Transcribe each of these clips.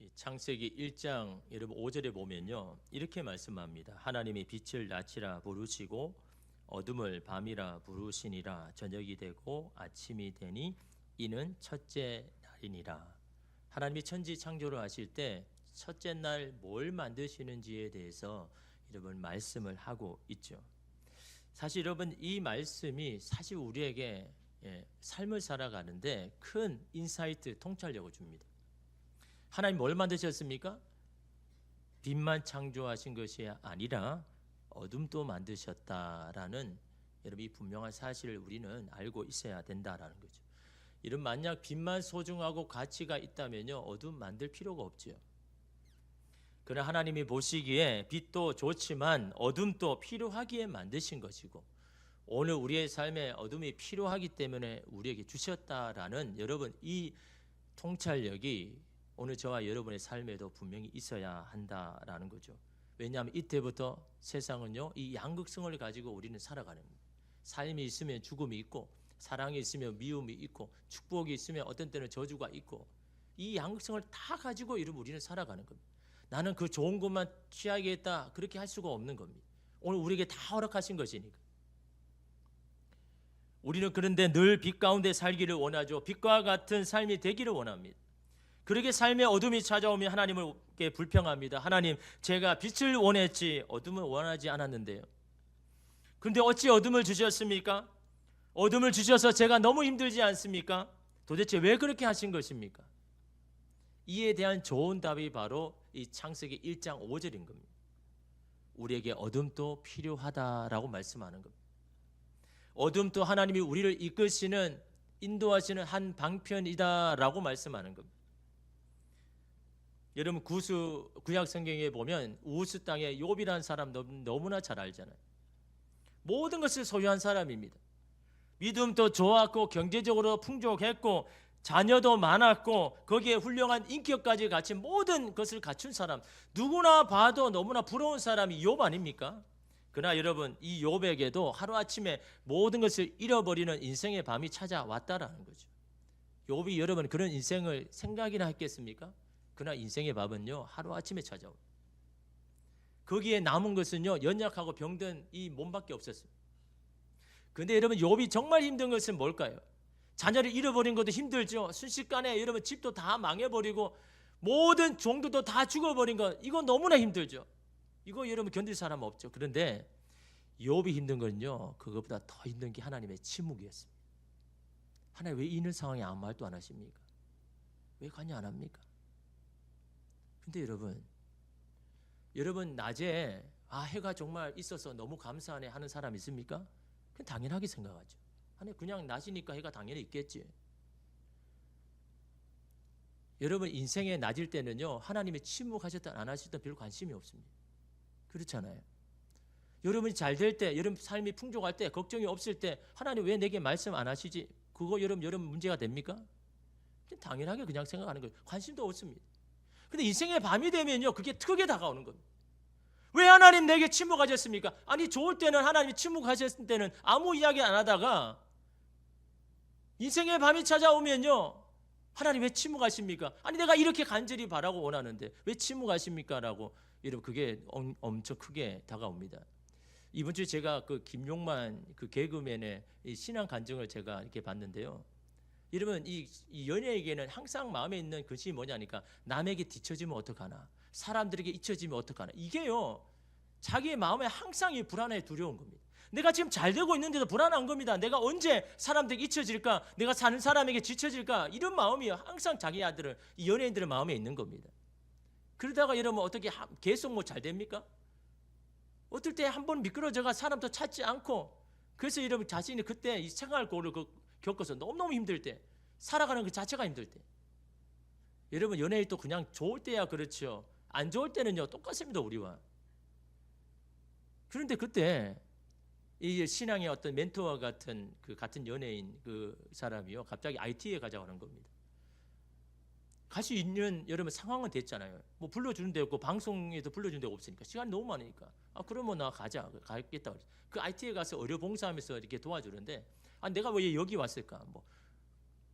이 창세기 1장 여러분 5절에 보면요, 이렇게 말씀합니다. 하나님이 빛을 낮이라 부르시고 어둠을 밤이라 부르시니라. 저녁이 되고 아침이 되니 이는 첫째 날이니라. 하나님이 천지 창조를 하실 때 첫째 날 뭘 만드시는지에 대해서 여러분 말씀을 하고 있죠. 사실 여러분, 이 말씀이 사실 우리에게 삶을 살아가는데 큰 인사이트, 통찰력을 줍니다. 하나님 뭘 만드셨습니까? 빛만 창조하신 것이 아니라 어둠도 만드셨다라는, 여러분, 이 분명한 사실을 우리는 알고 있어야 된다라는 거죠. 이런, 만약 빛만 소중하고 가치가 있다면요, 어둠 만들 필요가 없죠. 그러나 하나님이 보시기에 빛도 좋지만 어둠도 필요하기에 만드신 것이고, 오늘 우리의 삶에 어둠이 필요하기 때문에 우리에게 주셨다라는, 여러분, 이 통찰력이 오늘 저와 여러분의 삶에도 분명히 있어야 한다라는 거죠. 왜냐하면 이때부터 세상은요, 이 양극성을 가지고 우리는 살아가는 거예요. 삶이 있으면 죽음이 있고, 사랑이 있으면 미움이 있고, 축복이 있으면 어떤 때는 저주가 있고, 이 양극성을 다 가지고 우리는 살아가는 겁니다. 나는 그 좋은 것만 취하겠다, 그렇게 할 수가 없는 겁니다. 오늘 우리에게 다 허락하신 것이니까. 우리는 그런데 늘 빛 가운데 살기를 원하죠. 빛과 같은 삶이 되기를 원합니다. 그렇게 삶의 어둠이 찾아오면 하나님께 불평합니다. 하나님, 제가 빛을 원했지 어둠을 원하지 않았는데요. 그런데 어찌 어둠을 주셨습니까? 어둠을 주셔서 제가 너무 힘들지 않습니까? 도대체 왜 그렇게 하신 것입니까? 이에 대한 좋은 답이 바로 이 창세기 1장 5절인 겁니다. 우리에게 어둠도 필요하다라고 말씀하는 겁니다. 어둠도 하나님이 우리를 이끄시는, 인도하시는 한 방편이다라고 말씀하는 겁니다. 여러분, 구약 성경에 보면 우스 땅에 욥이라는 사람 너무나 잘 알잖아요. 모든 것을 소유한 사람입니다. 믿음도 좋았고, 경제적으로 풍족했고, 자녀도 많았고, 거기에 훌륭한 인격까지 갖춘, 모든 것을 갖춘 사람, 누구나 봐도 너무나 부러운 사람이 욥 아닙니까? 그러나 여러분, 이 욥에게도 하루아침에 모든 것을 잃어버리는 인생의 밤이 찾아왔다라는 거죠. 욥이 여러분 그런 인생을 생각이나 했겠습니까? 그러나 인생의 밤은요, 하루아침에 찾아옵니다. 거기에 남은 것은요, 연약하고 병든 이 몸밖에 없었습니다. 그런데 여러분, 욥이 정말 힘든 것은 뭘까요? 자녀를 잃어버린 것도 힘들죠. 순식간에 여러분 집도 다 망해버리고 모든 종들도 다 죽어버린 것, 이거 너무나 힘들죠. 이거 여러분 견딜 사람 없죠. 그런데 욥이 힘든 건요, 그것보다 더 힘든 게 하나님의 침묵이었습니다. 하나님 왜 이런 상황에 아무 말도 안 하십니까? 왜 관여 안 합니까? 근데 여러분 낮에 해가 정말 있어서 너무 감사하네 하는 사람 있습니까? 그냥 당연하게 생각하죠. 아니, 그냥 낮이니까 해가 당연히 있겠지. 여러분, 인생에 낮일 때는요, 하나님이 침묵하셨든 안 하셨든 별 관심이 없습니다. 그렇잖아요. 여러분이 잘 될 때, 여러분 삶이 풍족할 때, 걱정이 없을 때 하나님 왜 내게 말씀 안 하시지? 그거 여러분 문제가 됩니까? 당연하게 그냥 생각하는 거예요. 관심도 없습니다. 근데 인생의 밤이 되면요, 그게 크게 다가오는 겁니다. 왜 하나님 내게 침묵하셨습니까? 아니, 좋을 때는 하나님이 침묵하셨을 때는 아무 이야기 안 하다가 인생의 밤이 찾아오면요, 하나님 왜 침묵하십니까? 아니, 내가 이렇게 간절히 바라고 원하는데 왜 침묵하십니까? 라고, 여러분, 그게 엄청 크게 다가옵니다. 이번 주에 제가 그 김용만 그 개그맨의 이 신앙 간증을 제가 이렇게 봤는데요. 여러분, 이 연예에게는 항상 마음에 있는 것이 뭐냐니까, 남에게 뒤처지면 어떡하나, 사람들에게 잊혀지면 어떡하나, 이게요, 자기의 마음에 항상 이 불안해, 두려운 겁니다. 내가 지금 잘 되고 있는데도 불안한 겁니다. 내가 언제 사람들에게 잊혀질까, 내가 사는 사람에게 지쳐질까, 이런 마음이 항상 자기 아들은, 이 연예인들의 마음에 있는 겁니다. 그러다가 여러분 어떻게 계속 뭐 잘 됩니까? 어떨 때 한번 미끄러져가 사람도 찾지 않고, 그래서 여러분 자신이 그때 이 생활고를 겪어서 너무너무 힘들 때, 살아가는 그 자체가 힘들 때, 여러분 연예인도 그냥 좋을 때야 그렇죠. 안 좋을 때는요 똑같습니다, 우리와. 그런데 그때 이 신앙의 어떤 멘토와 같은 그 같은 연예인 그 사람이요, 갑자기 IT에 가자고 하는 겁니다. 갈 수 있는 여러분 상황은 됐잖아요. 뭐 불러주는 데 없고, 방송에도 불러주는 데 없으니까, 시간이 너무 많으니까, 그러면 나 가겠다. 그 IT에 가서 의료 봉사하면서 이렇게 도와주는데, 내가 왜 여기 왔을까? 뭐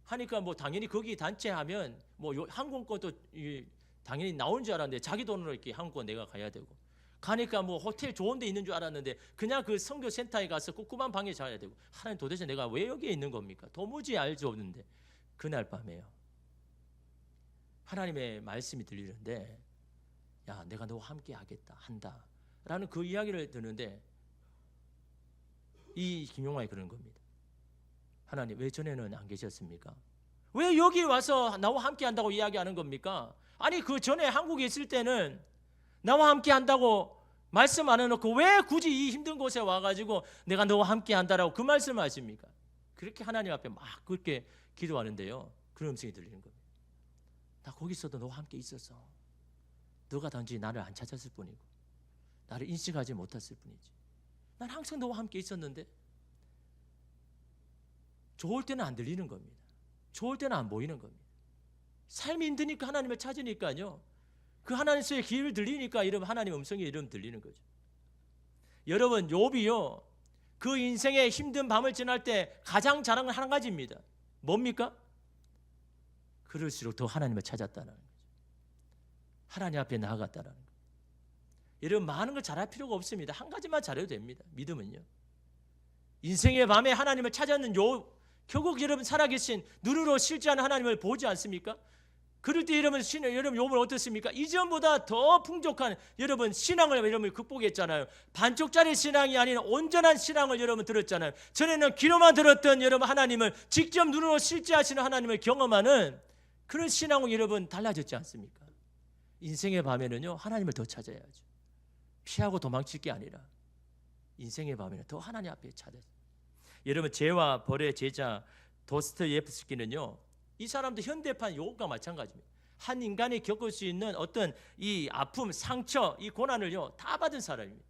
하니까 뭐 당연히 거기 단체하면 뭐 항공권도 당연히 나온 줄 알았는데 자기 돈으로 이렇게 한국 내가 가야 되고, 가니까 뭐 호텔 좋은 데 있는 줄 알았는데 그냥 그 선교 센터에 가서 꿉꿉한 방에 자야 되고, 하나님 도대체 내가 왜 여기에 있는 겁니까? 도무지 알 수 없는데 그날 밤에요, 하나님의 말씀이 들리는데, 야, 내가 너와 함께 하겠다, 한다 라는 그 이야기를 듣는데, 이 김용만이 그러는 겁니다. 하나님, 왜 전에는 안 계셨습니까? 왜 여기 와서 나와 함께 한다고 이야기하는 겁니까? 아니, 그 전에 한국에 있을 때는 나와 함께 한다고 말씀 안 해놓고 왜 굳이 이 힘든 곳에 와가지고 내가 너와 함께 한다라고 그 말씀을 하십니까? 그렇게 하나님 앞에 막 그렇게 기도하는데요, 그런 음성이 들리는 겁니다. 나 거기 있어도 너와 함께 있었어. 너가 단지 나를 안 찾았을 뿐이고 나를 인식하지 못했을 뿐이지. 난 항상 너와 함께 있었는데. 좋을 때는 안 들리는 겁니다. 좋을 때는 안 보이는 겁니다. 삶이 힘드니까 하나님을 찾으니까요, 그 하나님의 귀를 들리니까 이러면 하나님의 음성이 이러면 들리는 거죠. 여러분, 욥이요, 그 인생의 힘든 밤을 지날 때 가장 잘한 건 한 가지입니다. 뭡니까? 그럴수록 더 하나님을 찾았다는 거죠. 하나님 앞에 나아갔다는 거죠. 여러분, 많은 걸 잘할 필요가 없습니다. 한 가지만 잘해도 됩니다. 믿음은요. 인생의 밤에 하나님을 찾았는 욥, 결국 여러분 살아계신 눈으로 실제하는 하나님을 보지 않습니까? 그럴 때 여러분 욥은 어떻습니까? 이전보다 더 풍족한 여러분 신앙을 여러분 극복했잖아요. 반쪽짜리 신앙이 아닌 온전한 신앙을 여러분 들었잖아요. 전에는 귀로만 들었던 여러분 하나님을 직접 눈으로 실제하시는 하나님을 경험하는 그런 신앙은 여러분 달라졌지 않습니까? 인생의 밤에는요, 하나님을 더 찾아야죠. 피하고 도망칠 게 아니라 인생의 밤에는 더 하나님 앞에 찾아요. 여러분, 죄와 벌의 제자 도스토옙스키는요, 이 사람도 현대판 욥과 마찬가지입니다. 한 인간이 겪을 수 있는 어떤 이 아픔, 상처, 이 고난을요 다 받은 사람입니다.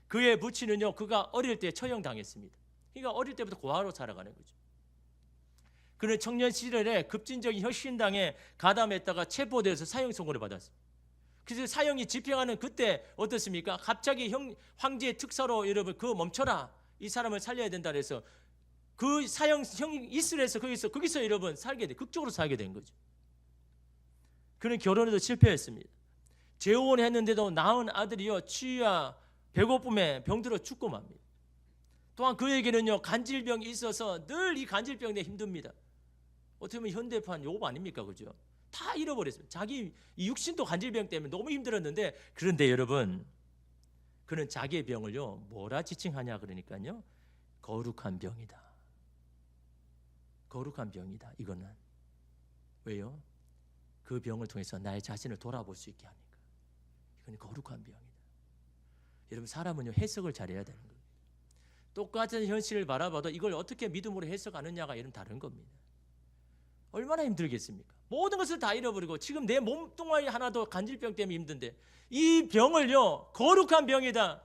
그의 부친은요, 그가 어릴 때 처형당했습니다. 그러니까 어릴 때부터 고아로 살아가는 거죠. 그는 청년 시절에 급진적인 혁신당에 가담했다가 체포되어서 사형 선고를 받았습니다. 그래서 사형이 집행하는 그때 어떻습니까? 갑자기 황제의 특사로 여러분 그거 멈춰라, 이 사람을 살려야 된다 그래서 그 사형이 있으려 해서 거기서 여러분 살게 돼, 극적으로 살게 된 거죠. 그는 결혼에도 실패했습니다. 재혼을 했는데도 낳은 아들이요, 추위와 배고픔에 병들어 죽고 맙니다. 또한 그에게는요, 간질병이 있어서 늘 이 간질병 때문에 힘듭니다. 어떻게 보면 현대판 욥 아닙니까? 그죠? 다 잃어버렸어요. 자기 이 육신도 간질병 때문에 너무 힘들었는데, 그런데 여러분, 그는 자기의 병을요 뭐라 지칭하냐 그러니까요, 거룩한 병이다. 거룩한 병이다. 이거는 왜요? 그 병을 통해서 나의 자신을 돌아볼 수 있게 하니까. 이건 거룩한 병이다. 여러분, 사람은요 해석을 잘해야 되는 겁니다. 똑같은 현실을 바라봐도 이걸 어떻게 믿음으로 해석하느냐가 이런 다른 겁니다. 얼마나 힘들겠습니까? 모든 것을 다 잃어버리고 지금 내 몸뚱아리 하나도 간질병 때문에 힘든데, 이 병을요 거룩한 병이다,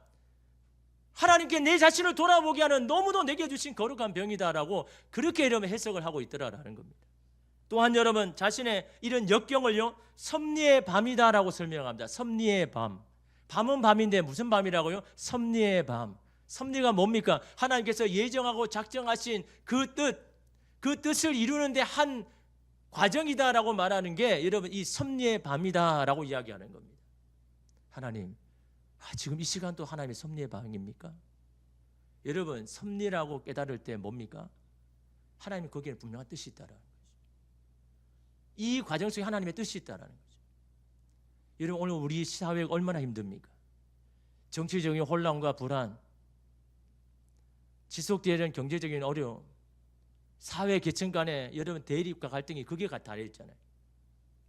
하나님께 내 자신을 돌아보게 하는 너무도 내게 주신 거룩한 병이다라고 그렇게 여러분 해석을 하고 있더라라는 겁니다. 또한 여러분, 자신의 이런 역경을요 섭리의 밤이다라고 설명합니다. 섭리의 밤. 밤은 밤인데 무슨 밤이라고요? 섭리의 밤. 섭리가 뭡니까? 하나님께서 예정하고 작정하신 그 뜻을 이루는데 한 과정이다라고 말하는 게 여러분 이 섭리의 밤이다라고 이야기하는 겁니다. 하나님, 지금 이 시간도 하나님의 섭리의 밤입니까? 여러분, 섭리라고 깨달을 때 뭡니까? 하나님 거기에는 분명한 뜻이 있다라는 거죠. 이 과정 속에 하나님의 뜻이 있다라는 거죠. 여러분, 오늘 우리 사회가 얼마나 힘듭니까? 정치적인 혼란과 불안, 지속되는 경제적인 어려움, 사회 계층 간의 여러분 대립과 갈등이 그게 달려 있잖아요.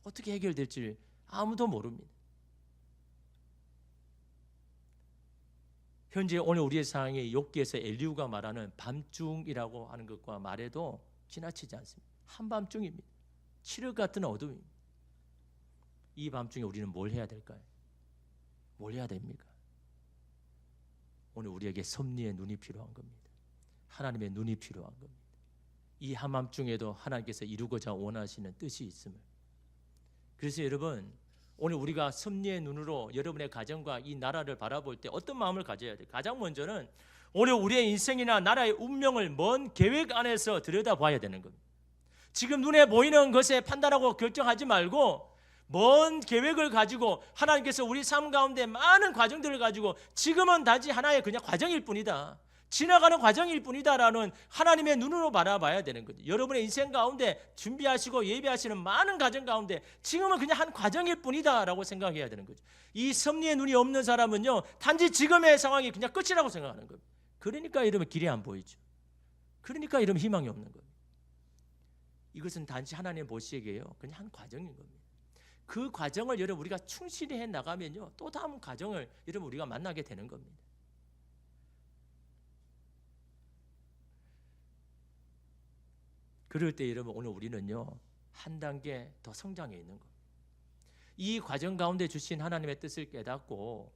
어떻게 해결될지 아무도 모릅니다. 현재 오늘 우리의 상황이 욥기에서 엘리후가 말하는 밤중이라고 하는 것과 말해도 지나치지 않습니다. 한밤중입니다. 칠흑 같은 어둠입니다. 이 밤중에 우리는 뭘 해야 될까요? 뭘 해야 됩니까? 오늘 우리에게 섭리의 눈이 필요한 겁니다. 하나님의 눈이 필요한 겁니다. 이 한밤중에도 하나님께서 이루고자 원하시는 뜻이 있음을. 그래서 여러분, 오늘 우리가 섭리의 눈으로 여러분의 가정과 이 나라를 바라볼 때 어떤 마음을 가져야 돼요? 가장 먼저는 오늘 우리의 인생이나 나라의 운명을 먼 계획 안에서 들여다봐야 되는 겁니다. 지금 눈에 보이는 것에 판단하고 결정하지 말고 먼 계획을 가지고 하나님께서 우리 삶 가운데 많은 과정들을 가지고 지금은 단지 하나의 그냥 과정일 뿐이다, 지나가는 과정일 뿐이다라는 하나님의 눈으로 바라봐야 되는 거죠. 여러분의 인생 가운데 준비하시고 예비하시는 많은 과정 가운데 지금은 그냥 한 과정일 뿐이다라고 생각해야 되는 거죠. 이 섭리의 눈이 없는 사람은요, 단지 지금의 상황이 그냥 끝이라고 생각하는 거예요. 그러니까 이러면 길이 안 보이죠. 그러니까 이러면 희망이 없는 거예요. 이것은 단지 하나님 보시기에요, 그냥 한 과정인 겁니다. 그 과정을 여러분 우리가 충실히 해 나가면요, 또 다음 과정을 여러분 우리가 만나게 되는 겁니다. 그럴 때 여러분 오늘 우리는요, 한 단계 더 성장해 있는 겁니다. 이 과정 가운데 주신 하나님의 뜻을 깨닫고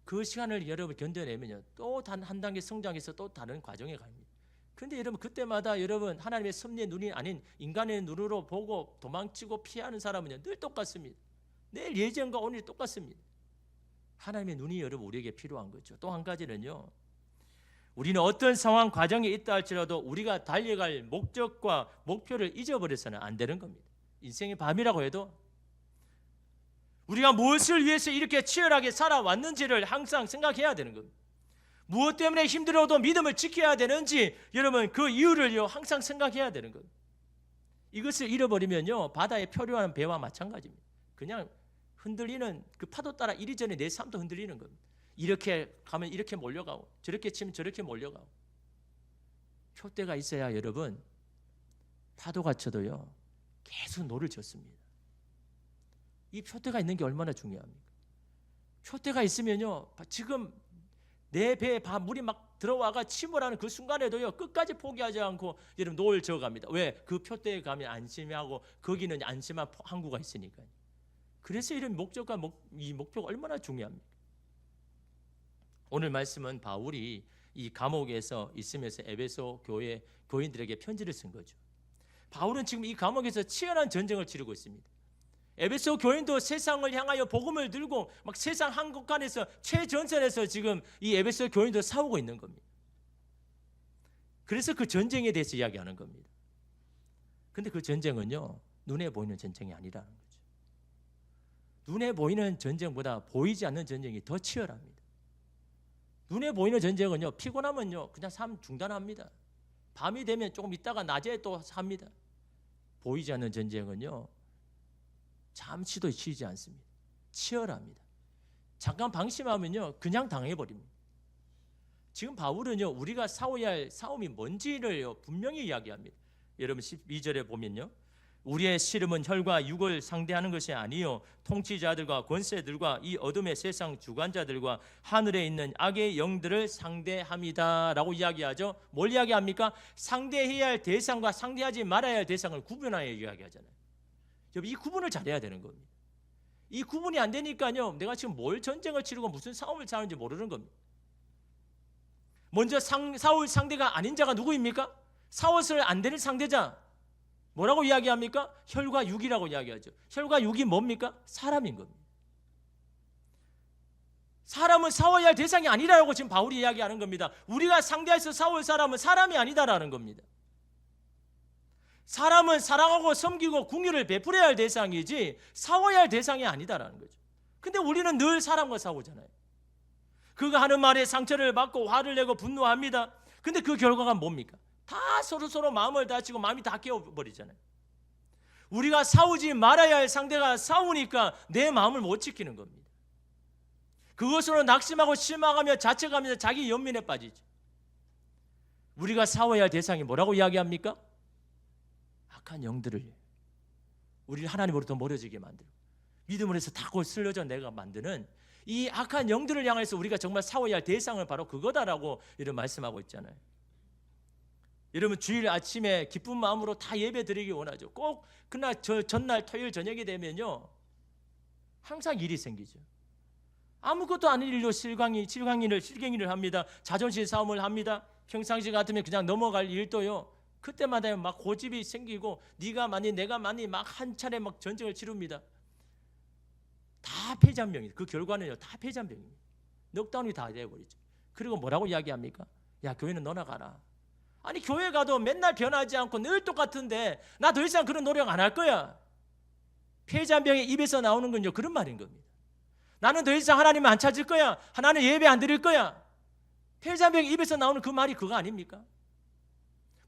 그 시간을 여러분 견뎌내면요, 또 한 단계 성장해서 또 다른 과정에 갑니다. 그런데 여러분 그때마다 여러분 하나님의 섭리의 눈이 아닌 인간의 눈으로 보고 도망치고 피하는 사람은요, 늘 똑같습니다. 내일 예전과 오늘이 똑같습니다. 하나님의 눈이 여러분 우리에게 필요한 거죠. 또 한 가지는요, 우리는 어떤 상황 과정에 있다 할지라도 우리가 달려갈 목적과 목표를 잊어버려서는 안 되는 겁니다. 인생의 밤이라고 해도 우리가 무엇을 위해서 이렇게 치열하게 살아왔는지를 항상 생각해야 되는 겁니다. 무엇 때문에 힘들어도 믿음을 지켜야 되는지 여러분 그 이유를 항상 생각해야 되는 겁니다. 이것을 잃어버리면요, 바다에 표류하는 배와 마찬가지입니다. 그냥 흔들리는 그 파도 따라 이리저리 내 삶도 흔들리는 겁니다. 이렇게 가면 이렇게 몰려가고 저렇게 치면 저렇게 몰려가고. 표대가 있어야 여러분 파도가 쳐도요 계속 노를 젓습니다. 이 표대가 있는 게 얼마나 중요합니까? 표대가 있으면요, 지금 내 배에 물이 막 들어와가 침몰하는 그 순간에도요 끝까지 포기하지 않고 여러분 노를 저어갑니다. 왜? 그 표대에 가면 안심하고 거기는 안심한 항구가 있으니까요. 그래서 이런 목적과 이 목표가 얼마나 중요합니까? 오늘 말씀은 바울이 이 감옥에서 있으면서 에베소 교회 교인들에게 편지를 쓴 거죠. 바울은 지금 이 감옥에서 치열한 전쟁을 치르고 있습니다. 에베소 교인도 세상을 향하여 복음을 들고 막 세상 한국간에서 최전선에서 지금 이 에베소 교인도 싸우고 있는 겁니다. 그래서 그 전쟁에 대해서 이야기하는 겁니다. 근데 그 전쟁은요, 눈에 보이는 전쟁이 아니라는 거죠. 눈에 보이는 전쟁보다 보이지 않는 전쟁이 더 치열합니다. 눈에 보이는 전쟁은요, 피곤하면요 그냥 삶 중단합니다. 밤이 되면 조금 있다가 낮에 또 삽니다. 보이지 않는 전쟁은요 잠시도 쉬지 않습니다. 치열합니다. 잠깐 방심하면요 그냥 당해버립니다. 지금 바울은요 우리가 싸워야 할 싸움이 뭔지를 분명히 이야기합니다. 여러분 12절에 보면요, 우리의 씨름은 혈과 육을 상대하는 것이 아니요 통치자들과 권세들과 이 어둠의 세상 주관자들과 하늘에 있는 악의 영들을 상대합니다 라고 이야기하죠. 뭘 이야기합니까? 상대해야 할 대상과 상대하지 말아야 할 대상을 구분하여 이야기하잖아요. 이 구분을 잘해야 되는 겁니다. 이 구분이 안 되니까요 내가 지금 뭘 전쟁을 치르고 무슨 싸움을 하는지 모르는 겁니다. 먼저 싸울 상대가 아닌 자가 누구입니까? 싸워서는 안 되는 상대자 뭐라고 이야기합니까? 혈과 육이라고 이야기하죠. 혈과 육이 뭡니까? 사람인 겁니다. 사람은 싸워야 할 대상이 아니라고 지금 바울이 이야기하는 겁니다. 우리가 상대해서 싸울 사람은 사람이 아니다라는 겁니다. 사람은 사랑하고 섬기고 궁유를 베풀어야 할 대상이지 싸워야 할 대상이 아니다라는 거죠. 근데 우리는 늘 사람과 싸우잖아요. 그가 하는 말에 상처를 받고 화를 내고 분노합니다. 근데 그 결과가 뭡니까? 다 서로 마음을 다치고 마음이 다 깨어버리잖아요. 우리가 싸우지 말아야 할 상대가 싸우니까 내 마음을 못 지키는 겁니다. 그것으로 낙심하고 실망하며 자책하면서 자기 연민에 빠지죠. 우리가 싸워야 할 대상이 뭐라고 이야기합니까? 악한 영들을 우리를 하나님으로부터 멀어지게 만들고 믿음으로 해서 다 거슬려져 내가 만드는 이 악한 영들을 향해서 우리가 정말 싸워야 할 대상을 바로 그거다라고 이런 말씀하고 있잖아요. 여러분 주일 아침에 기쁜 마음으로 다 예배 드리기 원하죠. 꼭 그날 전날 토요일 저녁이 되면요 항상 일이 생기죠. 아무것도 아닌 일로 실갱이를 합니다. 자존심 싸움을 합니다. 평상시 같으면 그냥 넘어갈 일도요 그때마다 막 고집이 생기고 네가 많이 내가 많이 막 한 차례 막 전쟁을 치릅니다. 다 폐잔병이에요. 그 결과는요 다 폐잔병입니다. 넉다운이 다 되어버리죠. 그리고 뭐라고 이야기합니까? 야 교회는 너나 가라. 아니 교회 가도 맨날 변하지 않고 늘 똑같은데 나 더 이상 그런 노력 안 할 거야. 폐잔병의 입에서 나오는 건요, 그런 말인 겁니다. 나는 더 이상 하나님을 안 찾을 거야. 하나님 예배 안 드릴 거야. 폐잔병의 입에서 나오는 그 말이 그거 아닙니까?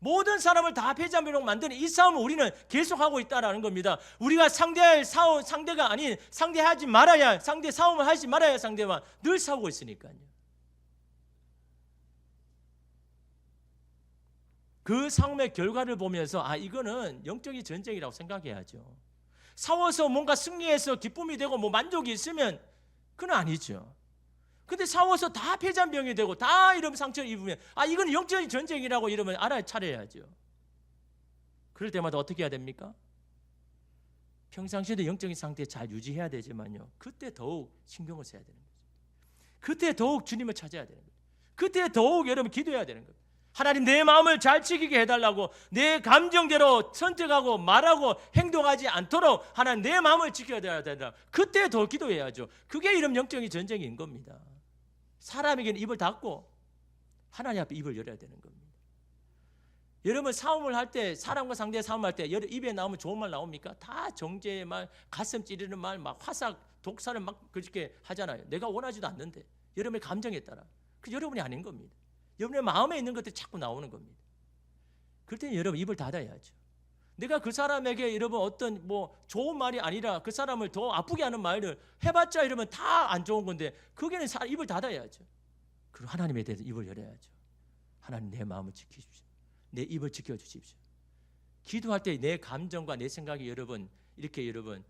모든 사람을 다 폐잔병으로 만드는 이 싸움을 우리는 계속하고 있다는 겁니다. 우리가 상대할 상대가 아닌 상대하지 말아야, 싸움을 하지 말아야 상대와 늘 싸우고 있으니까요. 그 싸움의 결과를 보면서 이거는 영적인 전쟁이라고 생각해야죠. 싸워서 뭔가 승리해서 기쁨이 되고 뭐 만족이 있으면 그건 아니죠. 근데 싸워서 다 폐잔병이 되고 다 이러면 상처를 입으면 이건 영적인 전쟁이라고 이러면 차려야죠. 그럴 때마다 어떻게 해야 됩니까? 평상시에도 영적인 상태 잘 유지해야 되지만요, 그때 더욱 신경을 써야 되는 거죠. 그때 더욱 주님을 찾아야 되는 거죠. 그때 더욱 여러분 기도해야 되는 거예요. 하나님, 내 마음을 잘 지키게 해달라고, 내 감정대로 선택하고 말하고 행동하지 않도록 하나님 내 마음을 지켜야 된다. 그때 더 기도해야죠. 그게 이런 영적인 전쟁인 겁니다. 사람에게는 입을 닫고 하나님 앞에 입을 열어야 되는 겁니다. 여러분, 싸움을 할 때, 사람과 상대 싸움할 때 입에 나오면 좋은 말 나옵니까? 다 정죄의 말, 가슴 찌르는 말, 막 화살, 독살을 막 그렇게 하잖아요. 내가 원하지도 않는데 여러분의 감정에 따라. 그 여러분이 아닌 겁니다. 여러분의 마음에 있는 것들이 자꾸 나오는 겁니다. 그럴 때는 여러분 입을 닫아야죠. 내가 그 사람에게 여러분 어떤 뭐 좋은 말이 아니라 그 사람을 더 아프게 하는 말을 해봤자 이러면 다 안 좋은 건데, 거기는 입을 닫아야죠. 그리고 하나님에 대해서 입을 열어야죠. 하나님, 내 마음을 지키십시오. 내 입을 지켜주십시오. 기도할 때 내 감정과 내 생각이 여러분 이렇게 여러분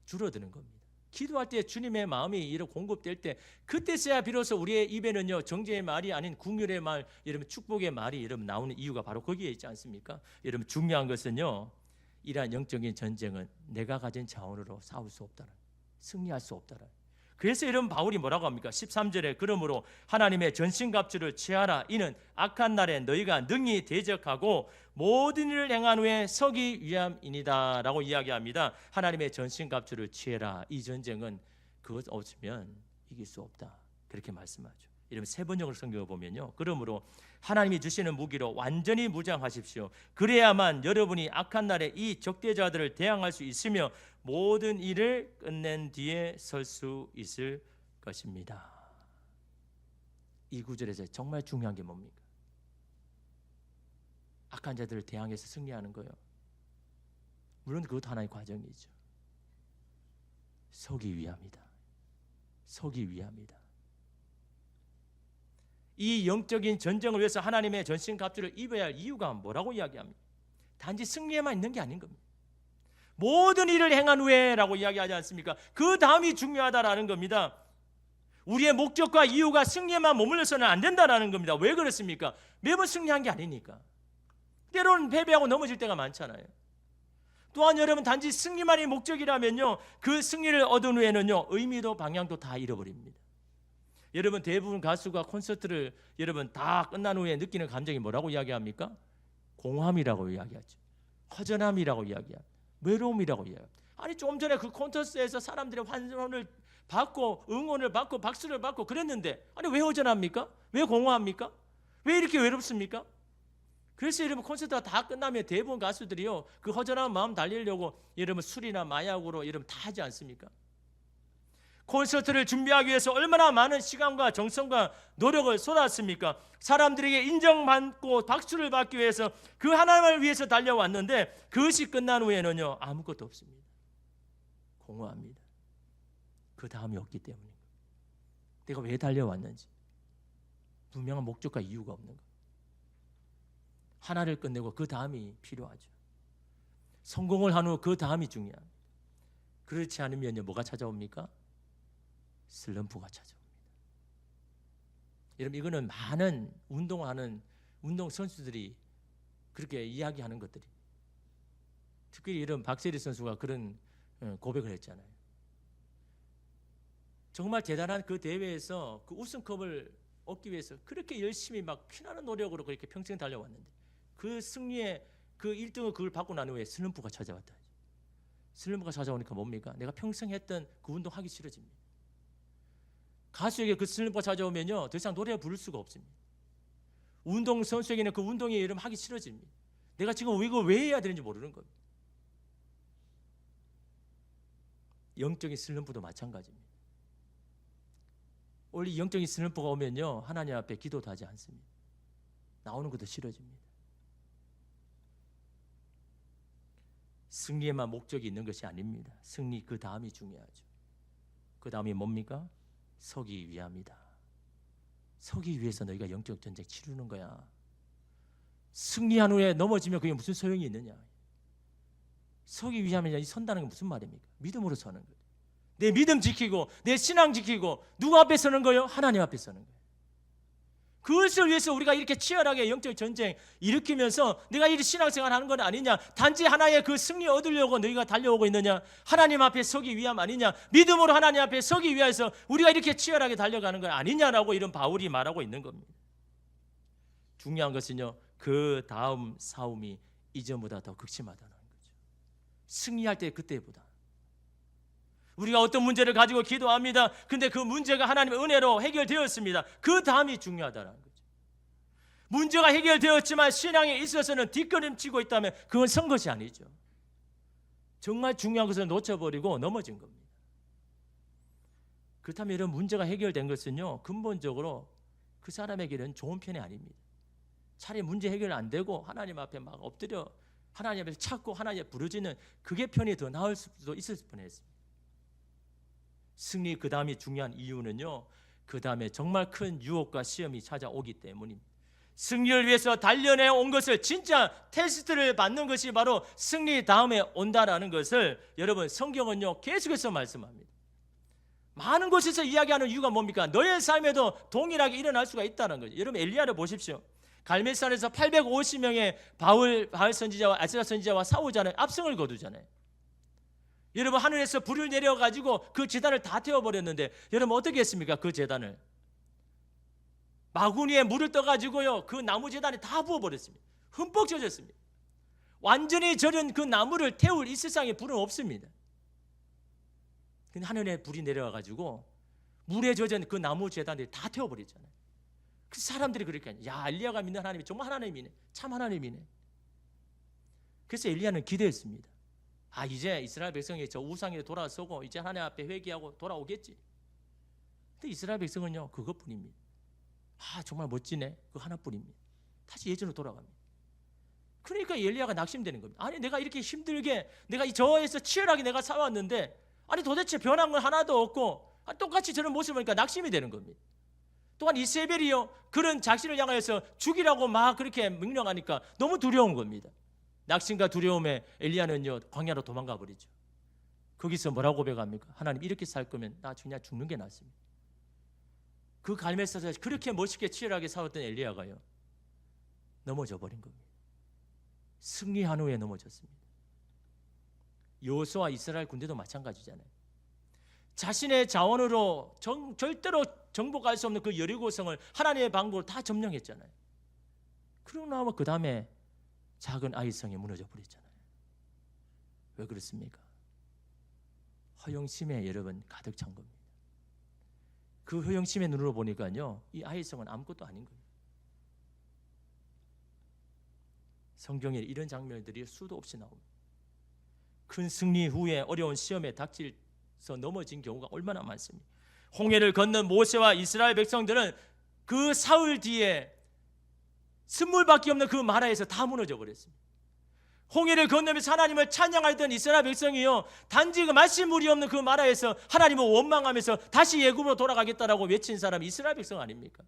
줄어드는 겁니다. 기도할 때 주님의 마음이 이렇게 공급될 때, 그때서야 비로소 우리의 입에는요, 정죄의 말이 아닌 긍휼의 말, 여러분 축복의 말이 여러분 나오는 이유가 바로 거기에 있지 않습니까? 여러분, 중요한 것은요, 이러한 영적인 전쟁은 내가 가진 자원으로 싸울 수 없다는, 승리할 수 없다는. 그래서 여러분, 바울이 뭐라고 합니까? 13절에 그러므로 하나님의 전신갑주를 취하라. 이는 악한 날에 너희가 능히 대적하고 모든 일을 행한 후에 서기 위함이니라 라고 이야기합니다. 하나님의 전신갑주를 취해라. 이 전쟁은 그것 없으면 이길 수 없다, 그렇게 말씀하죠. 이러면 세 번역을 성경을 보면요, 그러므로 하나님이 주시는 무기로 완전히 무장하십시오. 그래야만 여러분이 악한 날에 이 적대자들을 대항할 수 있으며 모든 일을 끝낸 뒤에 설 수 있을 것입니다. 이 구절에서 정말 중요한 게 뭡니까? 악한 자들을 대항해서 승리하는 거예요. 물론 그것도 하나의 과정이죠. 서기 위함이다. 서기 위함이다. 이 영적인 전쟁을 위해서 하나님의 전신갑주를 입어야 할 이유가 뭐라고 이야기합니까? 단지 승리에만 있는 게 아닌 겁니다. 모든 일을 행한 후에 라고 이야기하지 않습니까? 그 다음이 중요하다라는 겁니다. 우리의 목적과 이유가 승리에만 머물러서는 안 된다라는 겁니다. 왜 그렇습니까? 매번 승리한 게 아니니까. 때로는 패배하고 넘어질 때가 많잖아요. 또한 여러분, 단지 승리만이 목적이라면요, 그 승리를 얻은 후에는요, 의미도 방향도 다 잃어버립니다. 여러분, 대부분 가수가 콘서트를 여러분 다 끝난 후에 느끼는 감정이 뭐라고 이야기합니까? 공허함이라고 이야기하죠. 허전함이라고 이야기합니다. 외로움이라고 이야기합니다. 아니, 좀 전에 그 콘서트에서 사람들의 환호를 받고 응원을 받고 박수를 받고 그랬는데, 아니 왜 허전합니까? 왜 공허합니까? 왜 이렇게 외롭습니까? 그래서 여러분, 콘서트가 다 끝나면 대부분 가수들이요, 그 허전한 마음 달리려고 여러분 술이나 마약으로 여러분 다 하지 않습니까? 콘서트를 준비하기 위해서 얼마나 많은 시간과 정성과 노력을 쏟았습니까? 사람들에게 인정받고 박수를 받기 위해서 그 하나님을 위해서 달려왔는데, 그것이 끝난 후에는요, 아무것도 없습니다. 공허합니다. 그 다음이 없기 때문입니다. 내가 왜 달려왔는지 분명한 목적과 이유가 없는 것. 하나를 끝내고 그 다음이 필요하죠. 성공을 한 후 그 다음이 중요합니다. 그렇지 않으면요, 뭐가 찾아옵니까? 슬럼프가 찾아옵니다. 여러분, 이거는 많은 운동하는 운동 선수들이 그렇게 이야기하는 것들이, 특히 이런 박세리 선수가 그런 고백을 했잖아요. 정말 대단한 그 대회에서 그 우승컵을 얻기 위해서 그렇게 열심히 막 피나는 노력으로 그렇게 평생 달려왔는데, 그 승리의 그 1등을 그걸 받고 난 후에 슬럼프가 찾아왔다. 슬럼프가 찾아오니까 뭡니까? 내가 평생 했던 그 운동 하기 싫어집니다. 가수에게 그 슬럼프가 찾아오면요, 더 이상 노래 부를 수가 없습니다. 운동 선수에게는 그 운동이 이름 하기 싫어집니다. 내가 지금 이거 왜 해야 되는지 모르는 겁니다. 영적인 슬럼프도 마찬가지입니다. 원래 영적인 슬럼프가 오면요, 하나님 앞에 기도도 하지 않습니다. 나오는 것도 싫어집니다. 승리에만 목적이 있는 것이 아닙니다. 승리 그 다음이 중요하죠. 그 다음이 뭡니까? 서기 위함이다. 서기 위해서 너희가 영적 전쟁 치르는 거야. 승리한 후에 넘어지면 그게 무슨 소용이 있느냐. 서기 위함이냐, 선다는 게 무슨 말입니까? 믿음으로 서는 거예요. 내 믿음 지키고 내 신앙 지키고 누구 앞에 서는 거예요? 하나님 앞에 서는 거예요. 그것을 위해서 우리가 이렇게 치열하게 영적 전쟁 일으키면서 내가 이 신앙생활 하는 건 아니냐? 단지 하나의 그 승리 얻으려고 너희가 달려오고 있느냐? 하나님 앞에 서기 위함 아니냐? 믿음으로 하나님 앞에 서기 위해서 우리가 이렇게 치열하게 달려가는 건 아니냐라고 이런 바울이 말하고 있는 겁니다. 중요한 것은요, 그 다음 싸움이 이전보다 더 극심하다는 거죠. 승리할 때 그때보다. 우리가 어떤 문제를 가지고 기도합니다. 근데 그 문제가 하나님의 은혜로 해결되었습니다. 그 다음이 중요하다는 거죠. 문제가 해결되었지만 신앙에 있어서는 뒷걸음치고 있다면 그건 선 것이 아니죠. 정말 중요한 것을 놓쳐버리고 넘어진 겁니다. 그렇다면 이런 문제가 해결된 것은요, 근본적으로 그 사람에게는 좋은 편이 아닙니다. 차라리 문제 해결 안 되고 하나님 앞에 막 엎드려 하나님 앞에 찾고 하나님 앞에 부르짖는 그게 편이 더 나을 수도 있을 뻔했습니다. 승리 그 다음이 중요한 이유는요, 그 다음에 정말 큰 유혹과 시험이 찾아오기 때문입니다. 승리를 위해서 단련해 온 것을 진짜 테스트를 받는 것이 바로 승리 다음에 온다라는 것을 여러분 성경은요 계속해서 말씀합니다. 많은 곳에서 이야기하는 이유가 뭡니까? 너의 삶에도 동일하게 일어날 수가 있다는 거죠. 여러분 엘리야를 보십시오. 갈멜산에서 850명의 바울 선지자와 아스라 선지자와 싸우잖아요. 압승을 거두잖아요. 여러분 하늘에서 불을 내려가지고 그 제단을 다 태워버렸는데 여러분 어떻게 했습니까? 그 제단을 마구니에 물을 떠가지고요 그 나무 제단에 다 부어버렸습니다. 흠뻑 젖었습니다. 완전히 절은 그 나무를 태울 이 세상에 불은 없습니다. 근데 하늘에 불이 내려와가지고 물에 젖은 그 나무 제단을 다 태워버렸잖아요. 그 사람들이 그렇게 하냐, 야 엘리야가 믿는 하나님이 정말 하나님이네, 참 하나님이네. 그래서 엘리야는 기대했습니다. 아 이제 이스라엘 백성이 저 우상에 돌아서고 이제 하나님 앞에 회개하고 돌아오겠지. 근데 이스라엘 백성은요 그것뿐입니다. 아 정말 멋지네, 그 하나뿐입니다. 다시 예전으로 돌아갑니다. 그러니까 엘리야가 낙심되는 겁니다. 아니 내가 이렇게 힘들게 내가 이 저에서 치열하게 내가 살아왔는데 아니 도대체 변한 건 하나도 없고 똑같이 저런 모습을 보니까 낙심이 되는 겁니다. 또한 이세벨이요 그런 자신을 향하여서 죽이라고 막 그렇게 명령하니까 너무 두려운 겁니다. 낙심과 두려움에 엘리야는요 광야로 도망가 버리죠. 거기서 뭐라고 고백합니까? 하나님 이렇게 살 거면 나 그냥 죽는 게 낫습니다. 그 갈멜산에서 그렇게 멋있게 치열하게 싸웠던 엘리야가요 넘어져 버린 겁니다. 승리한 후에 넘어졌습니다. 여호수아 이스라엘 군대도 마찬가지잖아요. 자신의 자원으로 절대로 정복할 수 없는 그 여리고성을 하나님의 방법으로 다 점령했잖아요. 그러고 나면 그 다음에 작은 아이성이 무너져 버렸잖아요. 왜 그렇습니까? 허영심에 여러분 가득 찬 겁니다. 그 허영심의 눈으로 보니까요 이 아이성은 아무것도 아닌 거예요. 성경에 이런 장면들이 수도 없이 나옵니다. 큰 승리 후에 어려운 시험에 닥쳐서 넘어진 경우가 얼마나 많습니까? 홍해를 건넌 모세와 이스라엘 백성들은 그 사흘 뒤에 쓴물밖에 없는 그 마라에서 다 무너져 버렸습니다. 홍해를 건너면서 하나님을 찬양하던 이스라엘 백성이요 단지 그 마실 물이 없는 그 마라에서 하나님을 원망하면서 다시 애굽으로 돌아가겠다라고 외친 사람이 이스라엘 백성 아닙니까?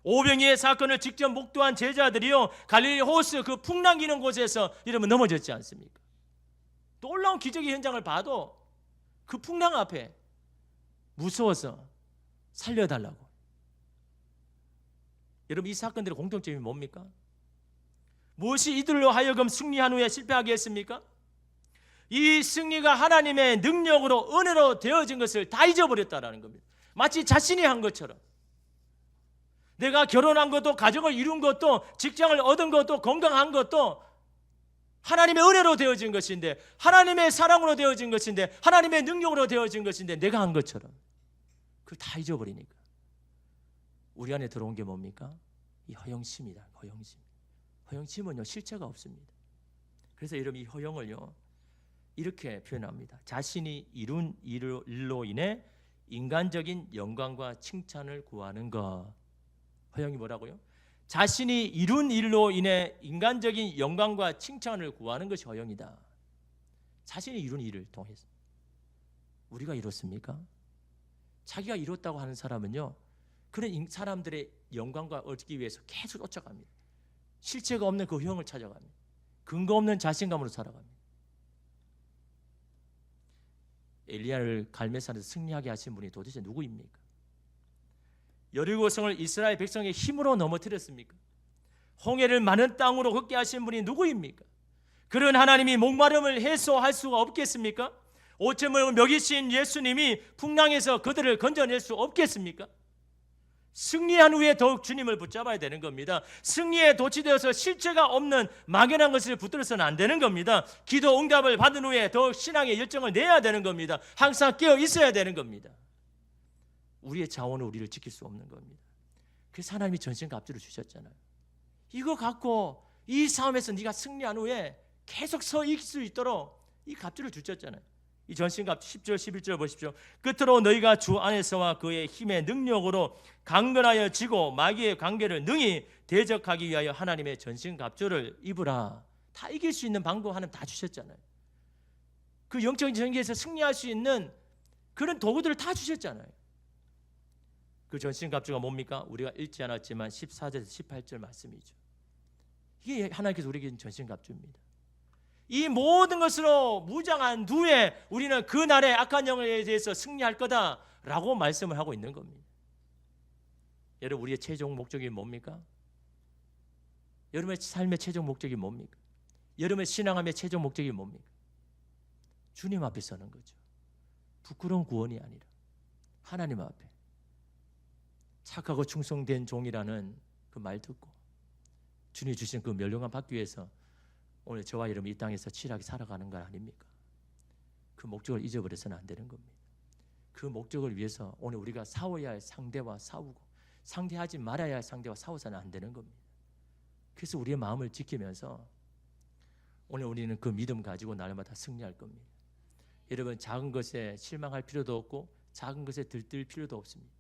오병이의 사건을 직접 목도한 제자들이요 갈릴리 호수 그 풍랑기는 곳에서 이러면 넘어졌지 않습니까? 놀라운 기적의 현장을 봐도 그 풍랑 앞에 무서워서 살려달라고. 여러분 이 사건들의 공통점이 뭡니까? 무엇이 이들로 하여금 승리한 후에 실패하게 했습니까? 이 승리가 하나님의 능력으로 은혜로 되어진 것을 다 잊어버렸다는 겁니다. 마치 자신이 한 것처럼. 내가 결혼한 것도 가정을 이룬 것도 직장을 얻은 것도 건강한 것도 하나님의 은혜로 되어진 것인데 하나님의 사랑으로 되어진 것인데 하나님의 능력으로 되어진 것인데 내가 한 것처럼 그걸 다 잊어버리니까 우리 안에 들어온 게 뭡니까? 이 허영심이다. 허영심. 허영심은요 실체가 없습니다. 그래서 여러분 이 허영을요 이렇게 표현합니다. 자신이 이룬 일로 인해 인간적인 영광과 칭찬을 구하는 것. 허영이 뭐라고요? 자신이 이룬 일로 인해 인간적인 영광과 칭찬을 구하는 것이 허영이다. 자신이 이룬 일을 통해서. 우리가 이뤘습니까? 자기가 이뤘다고 하는 사람은요, 그런 사람들의 영광과 얻기 위해서 계속 쫓아갑니다. 실체가 없는 그 허영을 찾아갑니다. 근거 없는 자신감으로 살아갑니다. 엘리야를 갈멜산에서 승리하게 하신 분이 도대체 누구입니까? 여리고성을 이스라엘 백성의 힘으로 넘어뜨렸습니까? 홍해를 마른 땅으로 걷게 하신 분이 누구입니까? 그런 하나님이 목마름을 해소할 수가 없겠습니까? 5,000명을 먹이신 예수님이 풍랑에서 그들을 건져낼 수 없겠습니까? 승리한 후에 더욱 주님을 붙잡아야 되는 겁니다. 승리에 도취되어서 실체가 없는 막연한 것을 붙들어서는 안 되는 겁니다. 기도 응답을 받은 후에 더욱 신앙의 열정을 내야 되는 겁니다. 항상 깨어 있어야 되는 겁니다. 우리의 자원은 우리를 지킬 수 없는 겁니다. 그래서 하나님이 전신갑주를 주셨잖아요. 이거 갖고 이 싸움에서 네가 승리한 후에 계속 서 있을 수 있도록 이 갑주를 주셨잖아요. 이 전신갑주 10절 11절 보십시오. 끝으로 너희가 주 안에서와 그의 힘의 능력으로 강건하여 지고 마귀의 관계를 능히 대적하기 위하여 하나님의 전신갑주를 입으라. 다 이길 수 있는 방법 하나님 다 주셨잖아요. 그 영적인 전개에서 승리할 수 있는 그런 도구들을 다 주셨잖아요. 그 전신갑주가 뭡니까? 우리가 읽지 않았지만 14절에서 18절 말씀이죠. 이게 하나님께서 우리에게 전신갑주입니다. 이 모든 것으로 무장한 후에 우리는 그 날의 악한 영에 대해서 승리할 거다라고 말씀을 하고 있는 겁니다. 여러분, 우리의 최종 목적이 뭡니까? 여러분의 삶의 최종 목적이 뭡니까? 여러분의 신앙함의 최종 목적이 뭡니까? 주님 앞에 서는 거죠. 부끄러운 구원이 아니라 하나님 앞에 착하고 충성된 종이라는 그 말 듣고 주님이 주신 그 멸령함 받기 위해서 오늘 저와 여러분 이 땅에서 치열하게 살아가는 건 아닙니까? 그 목적을 잊어버려서는 안 되는 겁니다. 그 목적을 위해서 오늘 우리가 싸워야 할 상대와 싸우고 상대하지 말아야 할 상대와 싸워서는 안 되는 겁니다. 그래서 우리의 마음을 지키면서 오늘 우리는 그 믿음 가지고 날마다 승리할 겁니다. 여러분, 작은 것에 실망할 필요도 없고 작은 것에 들뜰 필요도 없습니다.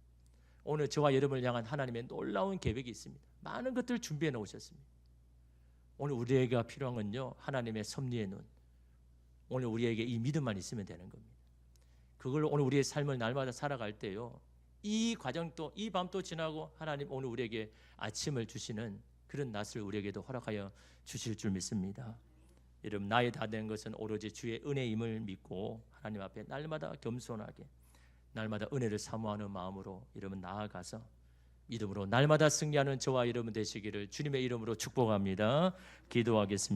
오늘 저와 여러분을 향한 하나님의 놀라운 계획이 있습니다. 많은 것들을 준비해 놓으셨습니다. 오늘 우리에게 필요한 건요, 하나님의 섭리의 눈. 오늘 우리에게 이 믿음만 있으면 되는 겁니다. 그걸 오늘 우리의 삶을 날마다 살아갈 때요, 이 과정도 이 밤도 지나고 하나님 오늘 우리에게 아침을 주시는 그런 낮을 우리에게도 허락하여 주실 줄 믿습니다. 여러분, 나의 다 된 것은 오로지 주의 은혜임을 믿고 하나님 앞에 날마다 겸손하게 날마다 은혜를 사모하는 마음으로 여러분 나아가서 믿음으로 날마다 승리하는 저와 여러분 되시기를 주님의 이름으로 축복합니다. 기도하겠습니다.